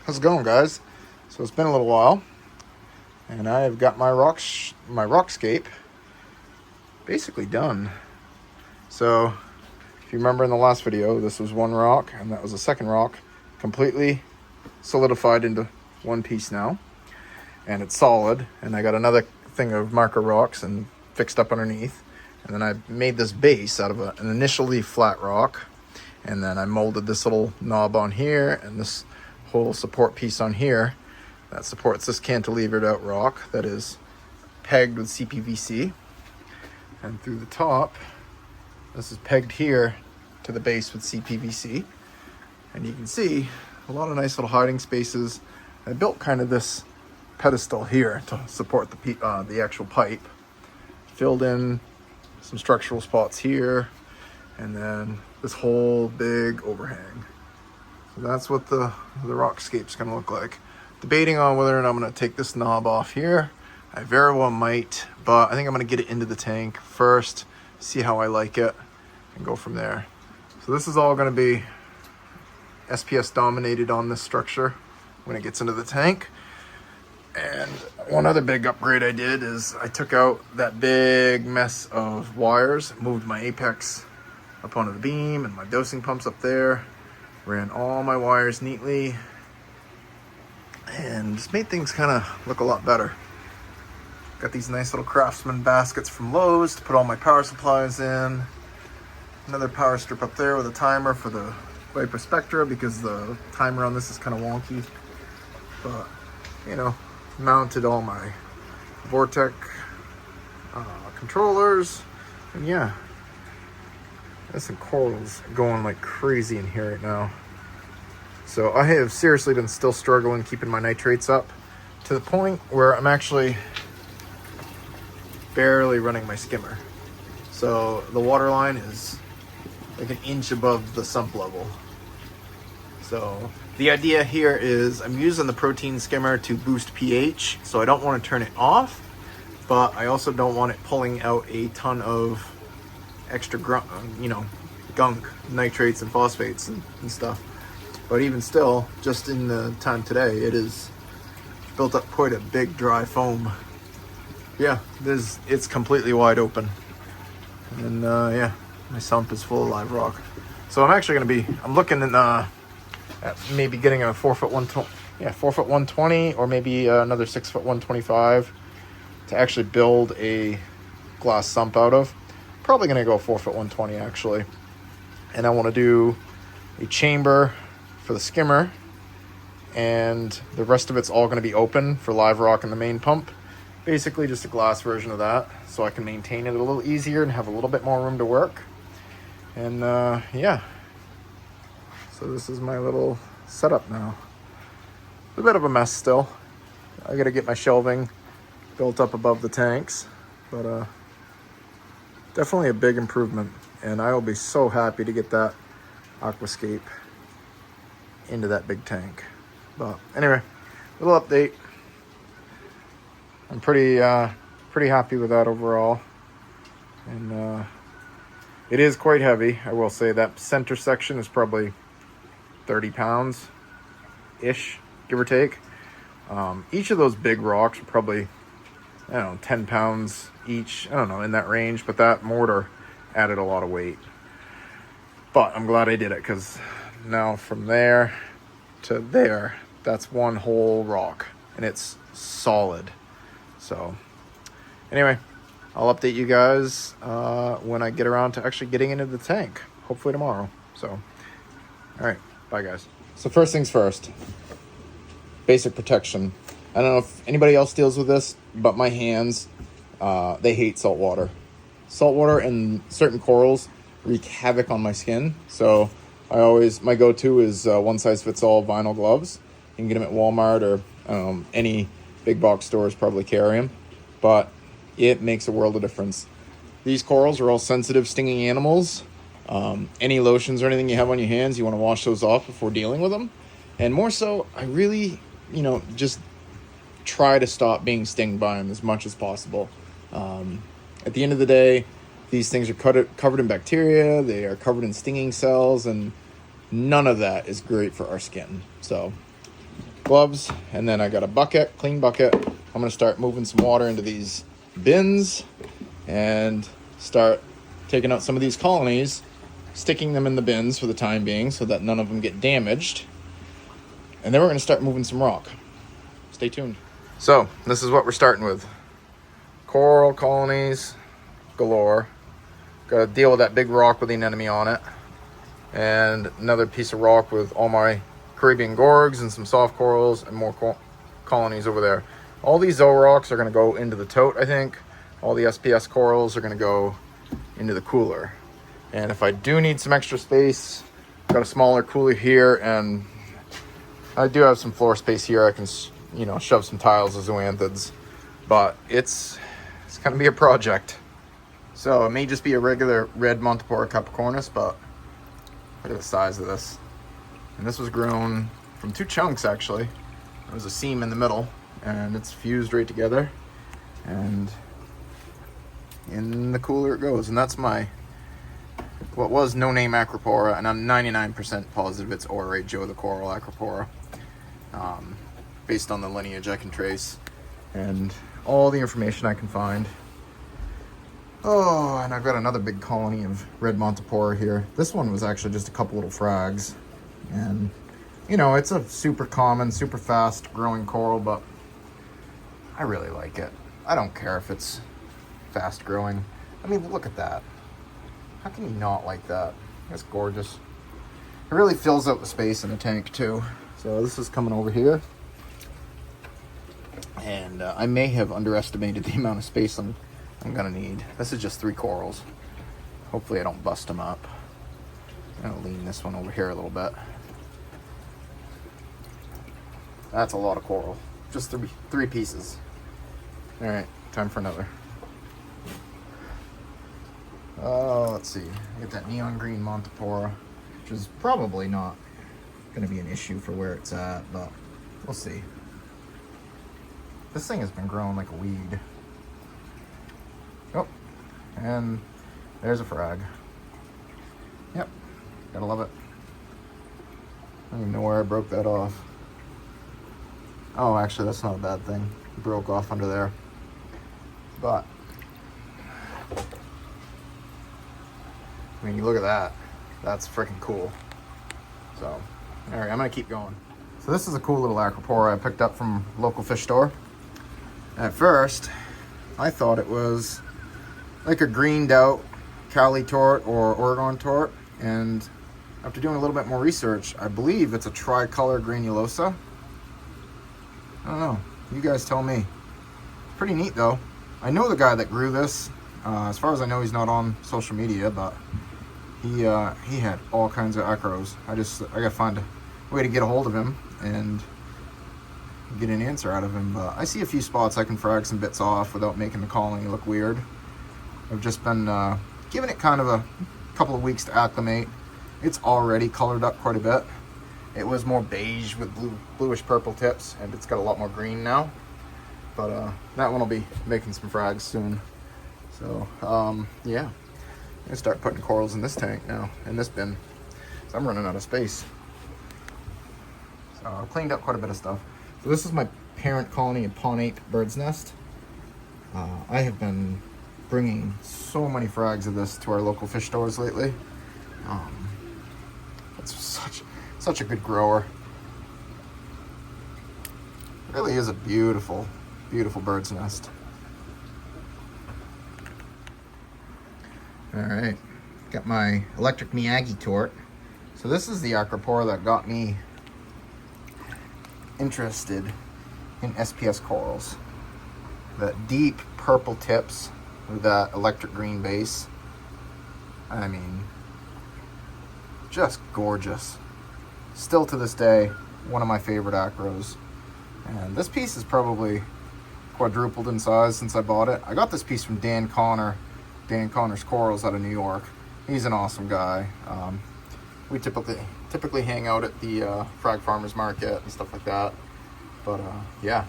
How's it going, guys? So it's been a little while, and I've got my rockscape basically done. So if you remember in the last video, this was one rock, and that was the second rock, completely solidified into one piece now, and it's solid. And I got another thing of marker rocks and fixed up underneath, and then I made this base out of an initially flat rock, and then I molded this little knob on here and this whole support piece on here that supports this cantilevered out rock that is pegged with CPVC, and through the top this is pegged here to the base with CPVC, and you can see a lot of nice little hiding spaces. I built kind of this pedestal here to support the actual pipe, filled in some structural spots here, and then this whole big overhang. So that's what the rockscape's gonna look like. Debating on whether or not I'm gonna take this knob off here. I very well might, but I think I'm gonna get it into the tank first, see how I like it, and go from there. So this is all gonna be SPS dominated on this structure when it gets into the tank. And one other big upgrade I did is I took out that big mess of wires, moved my apex up onto the beam and my dosing pumps up there, ran all my wires neatly, and just made things kind of look a lot better. Got these nice little Craftsman baskets from Lowe's to put all my power supplies in. Another power strip up there with a timer for the Viper Spectra because the timer on this is kind of wonky. But, you know, mounted all my Vortec controllers, and yeah, there's some corals going like crazy in here right now. So I have seriously been still struggling keeping my nitrates up to the point where I'm actually barely running my skimmer. So the water line is like an inch above the sump level. So the idea here is I'm using the protein skimmer to boost pH, so I don't want to turn it off, but I also don't want it pulling out a ton of extra gunk, nitrates and phosphates and stuff. But even still, just in the time today, it is built up quite a big dry foam. Yeah, it's completely wide open. And yeah, my sump is full of live rock. So I'm actually I'm looking at maybe getting a 4 foot 120, or maybe another 6 foot 125 to actually build a glass sump out of. Probably gonna go 4 foot 120 actually. And I want to do a chamber for the skimmer, and the rest of it's all going to be open for live rock and the main pump. Basically just a glass version of that, so I can maintain it a little easier and have a little bit more room to work. And yeah, so this is my little setup now. A bit of a mess still. I got to get my shelving built up above the tanks, but definitely a big improvement, and I will be so happy to get that Aquascape into that big tank. But anyway, little update. I'm pretty happy with that overall, and it is quite heavy. I will say that center section is probably 30 pounds ish, give or take. Each of those big rocks are probably, I don't know, 10 pounds each. I don't know, in that range, but that mortar added a lot of weight. But I'm glad I did it, because now from there to there, that's one whole rock, and it's solid. So anyway, I'll update you guys when I get around to actually getting into the tank, hopefully tomorrow. So all right, bye guys. So first things first, basic protection. I don't know if anybody else deals with this, but my hands, they hate salt water. Salt water and certain corals wreak havoc on my skin. So my go-to is one size fits all vinyl gloves. You can get them at Walmart, or any big box stores probably carry them, but it makes a world of difference. These corals are all sensitive, stinging animals. Any lotions or anything you have on your hands, you want to wash those off before dealing with them. And more so, I really, just try to stop being stung by them as much as possible. At the end of the day, these things are covered in bacteria, they are covered in stinging cells, and none of that is great for our skin. So gloves, and then I got a bucket, clean bucket. I'm gonna start moving some water into these bins and start taking out some of these colonies, sticking them in the bins for the time being so that none of them get damaged. And then we're gonna start moving some rock. Stay tuned. So this is what we're starting with. Coral colonies galore. Gotta deal with that big rock with the anemone on it. And another piece of rock with all my Caribbean gorgs and some soft corals and more colonies over there. All these zoe rocks are gonna go into the tote, I think. All the SPS corals are gonna go into the cooler. And if I do need some extra space, got a smaller cooler here, and I do have some floor space here. I can, you know, shove some tiles of zoanthids, but it's gonna be a project. So it may just be a regular red Montipora capricornus, but look at the size of this. And this was grown from 2 chunks, actually. There was a seam in the middle, and it's fused right together. And in the cooler it goes. And that's my, what was no-name Acropora, and I'm 99% positive it's Ore Joe the Coral Acropora. Based on the lineage I can trace, and all the information I can find. Oh, and I've got another big colony of red Montipora here. This one was actually just a couple little frags. And, you know, it's a super common, super fast growing coral, but I really like it. I don't care if it's fast growing. I mean, look at that. How can you not like that? That's gorgeous. It really fills out the space in the tank too. So this is coming over here. And I may have underestimated the amount of space I'm gonna need. This is just 3 corals. Hopefully I don't bust them up. I'm gonna lean this one over here a little bit. That's a lot of coral. Just 3 pieces. All right, time for another. Let's see. Get that neon green Montipora, which is probably not gonna be an issue for where it's at, but we'll see. This thing has been growing like a weed. Oh, and there's a frag. Yep, gotta love it. I don't even know where I broke that off. Oh, actually, that's not a bad thing. It broke off under there. But, I mean, you look at that. That's freaking cool. So, all right, I'm gonna keep going. So this is a cool little Acropora I picked up from a local fish store. At first, I thought it was like a greened out Cali tort or Oregon tort, and after doing a little bit more research, I believe it's a tricolor granulosa. I don't know, you guys tell me. Pretty neat though. I know the guy that grew this. As far as I know, he's not on social media, but he had all kinds of acros. I gotta find a way to get a hold of him and get an answer out of him. But I see a few spots I can frag some bits off without making the colony look weird. I've just been giving it kind of a couple of weeks to acclimate. It's already colored up quite a bit. It was more beige with bluish purple tips, and it's got a lot more green now. But that one will be making some frags soon. So yeah, I'm gonna start putting corals in this tank now, in this bin. So I'm running out of space. So I've cleaned up quite a bit of stuff. So this is my parent colony of Pawnate bird's nest. I have been bringing so many frags of this to our local fish stores lately. It's such a good grower. It really is a beautiful, beautiful bird's nest. All right, got my electric Miyagi tort. So this is the Acropora that got me interested in SPS corals. That deep purple tips with that electric green base. I mean, just gorgeous. Still to this day, one of my favorite acros. And this piece is probably quadrupled in size since I bought it. I got this piece from Dan Connor's Corals out of New York. He's an awesome guy. We typically hang out at the Frag Farmers Market and stuff like that. But yeah,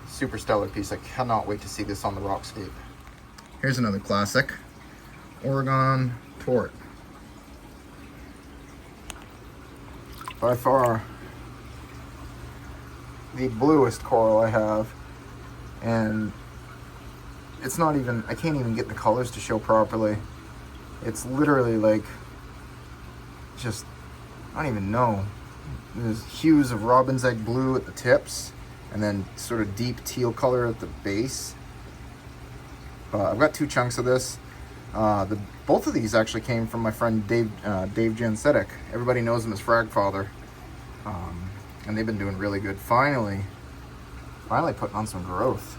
super stellar piece. I cannot wait to see this on the Rockscape. Here's another classic, Oregon tort. By far the bluest coral I have, and it's not even, I can't even get the colors to show properly. It's literally like, just, I don't even know. There's hues of robin's egg blue at the tips, and then sort of deep teal color at the base. I've got 2 chunks of this. Both of these actually came from my friend Dave Jansetic. Everybody knows him as Fragfather. And they've been doing really good. Finally putting on some growth.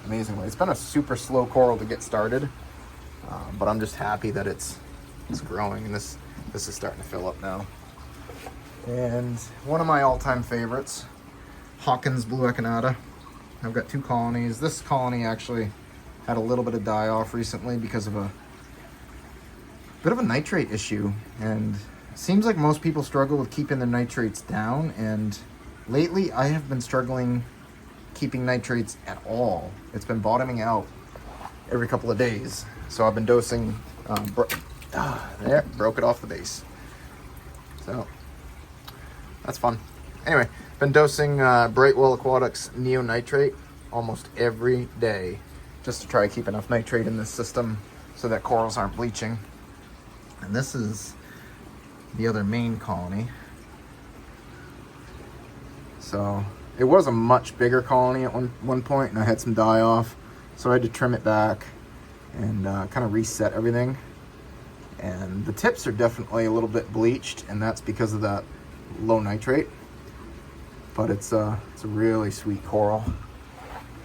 Amazingly. It's been a super slow coral to get started. But I'm just happy that it's growing, and this is starting to fill up now. And one of my all-time favorites, Hawkins Blue Echinata. I've got 2 colonies. This colony actually had a little bit of die-off recently because of a bit of a nitrate issue, and it seems like most people struggle with keeping their nitrates down, and lately I have been struggling keeping nitrates at all. It's been bottoming out every couple of days, so I've been dosing there, broke it off the base, so that's fun. Anyway, been dosing Brightwell Aquatics neonitrate almost every day, just to try to keep enough nitrate in this system so that corals aren't bleaching. And this is the other main colony. So it was a much bigger colony at one point, and I had some die off, so I had to trim it back and kind of reset everything. And the tips are definitely a little bit bleached, and that's because of that low nitrate. But it's a really sweet coral.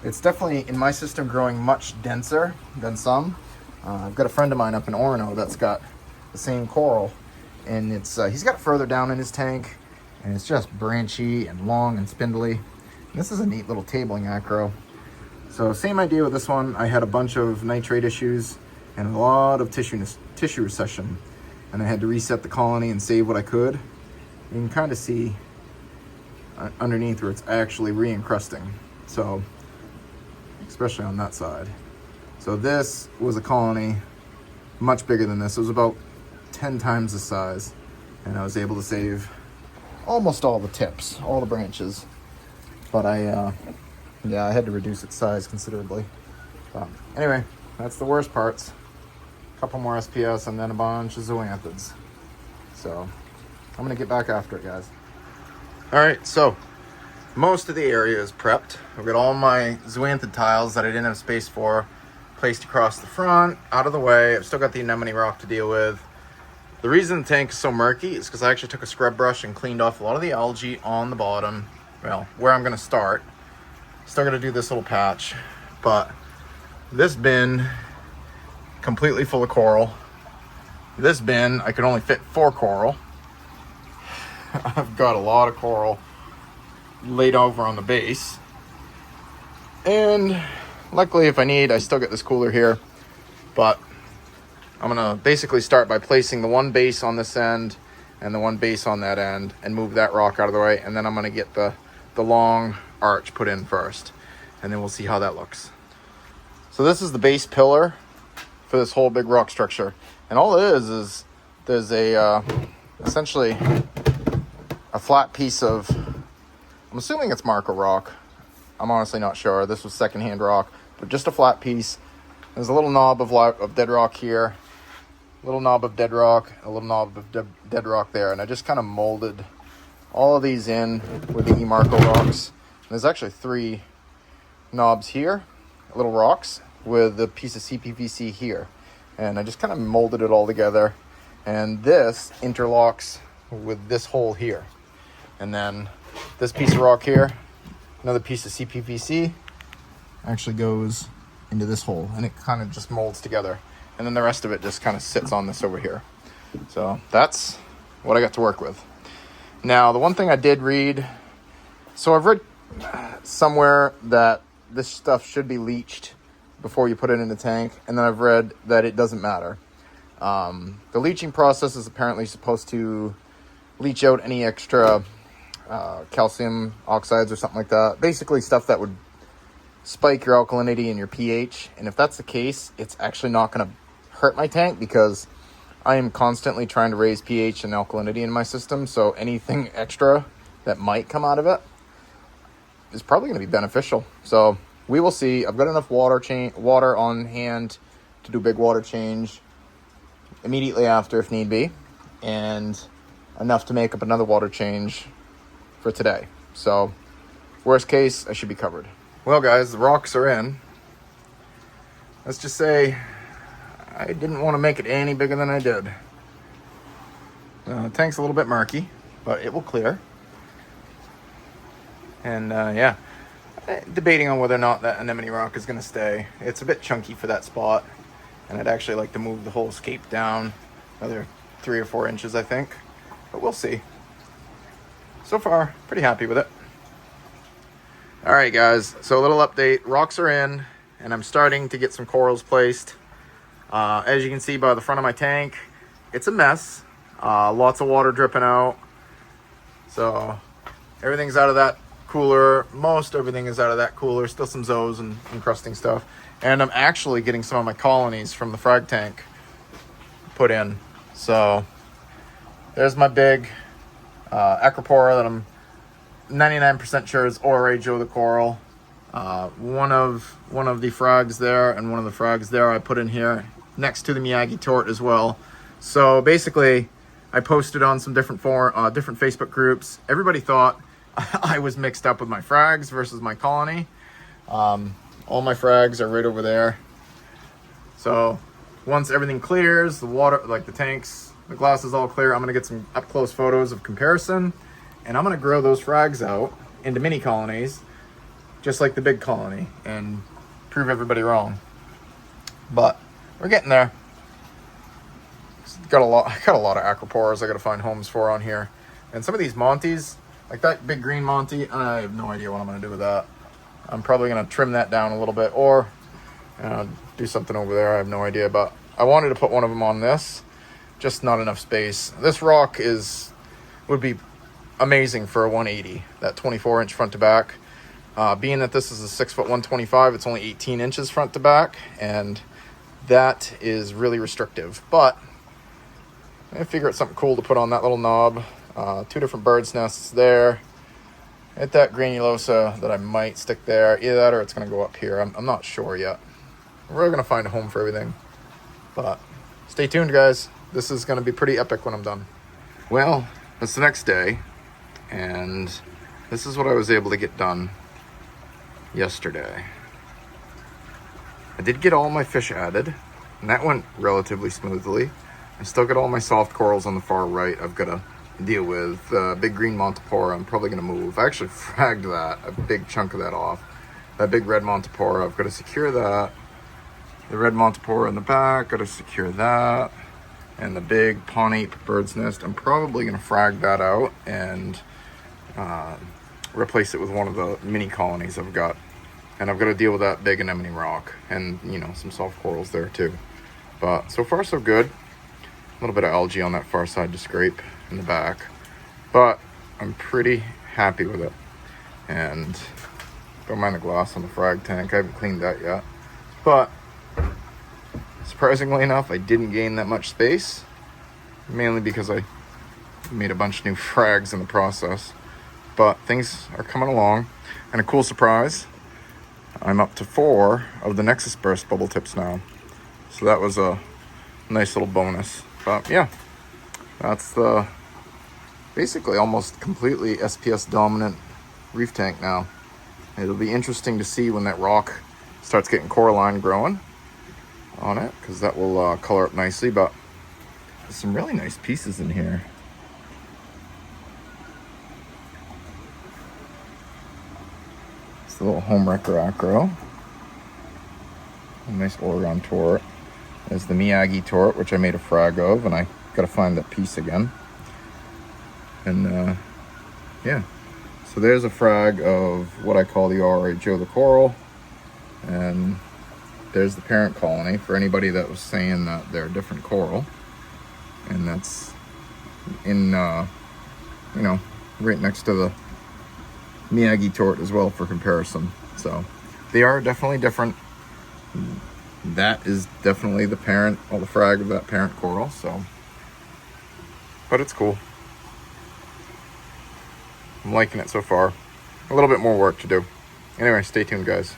It's definitely, in my system, growing much denser than some. I've got a friend of mine up in Orono that's got the same coral, and he's got it further down in his tank, and it's just branchy and long and spindly. And this is a neat little tabling acro. So same idea with this one. I had a bunch of nitrate issues and a lot of tissue recession, and I had to reset the colony and save what I could. You can kind of see underneath where it's actually re-encrusting, so especially on that side. So this was a colony much bigger than this. It was about 10 times the size, and I was able to save almost all the tips, all the branches, but I had to reduce its size considerably. Anyway, that's the worst parts. A couple more SPS and then a bunch of zoanthids. So I'm gonna get back after it, guys. All right, so most of the area is prepped. I've got all my zoanthid tiles that I didn't have space for placed across the front, out of the way. I've still got the anemone rock to deal with. The reason the tank is so murky is because I actually took a scrub brush and cleaned off a lot of the algae on the bottom. Well, where I'm gonna start. Still gonna do this little patch, but this bin, completely full of coral. This bin, I could only fit 4 coral. I've got a lot of coral laid over on the base. And luckily, if I need, I still get this cooler here, but I'm gonna basically start by placing the one base on this end and the one base on that end and move that rock out of the way, and then I'm gonna get the long arch put in first, and then we'll see how that looks. So this is the base pillar for this whole big rock structure, and all it is there's a essentially a flat piece of, I'm assuming it's Marco rock. I'm honestly not sure. This was secondhand rock, but just a flat piece. There's a little knob of dead rock here, a little knob of dead rock, a little knob of dead rock there, and I just kind of molded all of these in with the Marco rocks. And there's actually 3 knobs here, little rocks, with a piece of CPVC here, and I just kind of molded it all together, and this interlocks with this hole here, and then this piece of rock here, another piece of CPVC, actually goes into this hole, and it kind of just molds together, and then the rest of it just kind of sits on this over here. So that's what I got to work with. Now, the one thing I did read, so I've read somewhere that this stuff should be leached before you put it in the tank, and then I've read that it doesn't matter. The leaching process is apparently supposed to leach out any extra calcium oxides or something like that. Basically stuff that would spike your alkalinity and your pH. And if that's the case, it's actually not going to hurt my tank, because I am constantly trying to raise pH and alkalinity in my system. So anything extra that might come out of it, is probably going to be beneficial. So we will see. I've got enough water on hand to do big water change immediately after if need be, and enough to make up another water change for today. So worst case, I should be covered. Well guys, the rocks are in. Let's just say I didn't want to make it any bigger than I did. The tank's a little bit murky, but it will clear. And yeah, debating on whether or not that anemone rock is going to stay. It's a bit chunky for that spot, and I'd actually like to move the whole scape down another 3 or 4 inches, I think. But we'll see. So far, pretty happy with it. All right, guys, so a little update. Rocks are in, and I'm starting to get some corals placed. As you can see by the front of my tank, it's a mess. Lots of water dripping out. So everything's out of that cooler. Most everything is out of that cooler. Still some zoes and encrusting stuff. And I'm actually getting some of my colonies from the frag tank put in. So there's my big acropora that I'm 99% sure is Ore Joe the coral. One of the frags there and one of the frags there I put in here next to the Miyagi tort as well. So basically, I posted on some different Facebook groups. Everybody thought I was mixed up with my frags versus my colony. All my frags are right over there. So once everything clears, the water, like the tanks, the glass is all clear, I'm gonna get some up close photos of comparison, and I'm gonna grow those frags out into mini colonies, just like the big colony, and prove everybody wrong. But we're getting there. I got a lot of acroporas I gotta find homes for on here. And some of these Monties, like that big green Monty, I have no idea what I'm gonna do with that. I'm probably gonna trim that down a little bit, or do something over there. I have no idea, but I wanted to put one of them on this, just not enough space. This rock would be amazing for a 180, that 24-inch front to back. Being that this is a 6'1", 125, it's only 18 inches front to back, and that is really restrictive. But I figure it's something cool to put on that little knob. 2 different bird's nests there. At that granulosa that I might stick there. Either that or it's going to go up here. I'm not sure yet. We're going to find a home for everything. But stay tuned, guys. This is going to be pretty epic when I'm done. Well, it's the next day, and this is what I was able to get done yesterday. I did get all my fish added, and that went relatively smoothly. I still got all my soft corals on the far right I've got to deal with. Big green Montipora I'm probably going to move. I actually fragged that, a big chunk of that off. That big red Montipora, I've got to secure that. The red Montipora in the back, got to secure that. And the big Pawnape bird's nest, I'm probably going to frag that out and replace it with one of the mini colonies I've got. And I've got to deal with that big anemone rock and, you know, some soft corals there too. But so far so good. A little bit of algae on that far side to scrape in the back, but I'm pretty happy with it. And don't mind the glass on the frag tank, I haven't cleaned that yet, but surprisingly enough, I didn't gain that much space, mainly because I made a bunch of new frags in the process. But things are coming along, and a cool surprise, I'm up to 4 of the Nexus Burst bubble tips now, so that was a nice little bonus. But yeah, that's the basically almost completely SPS dominant reef tank now. It'll be interesting to see when that rock starts getting coralline growing on it, because that will color up nicely. But there's some really nice pieces in here. It's the little home wrecker acro. A nice Oregon tort. There's the Miyagi tort, which I made a frag of, and I gotta find that piece again. And yeah, so there's a frag of what I call the Ore Joe the coral, and there's the parent colony for anybody that was saying that they're a different coral. And that's in you know, right next to the Miyagi tort as well for comparison. So they are definitely different. That is definitely the parent, or the frag of that parent coral, so, but it's cool. I'm liking it so far. a little bit more work to do. Anyway, stay tuned, guys.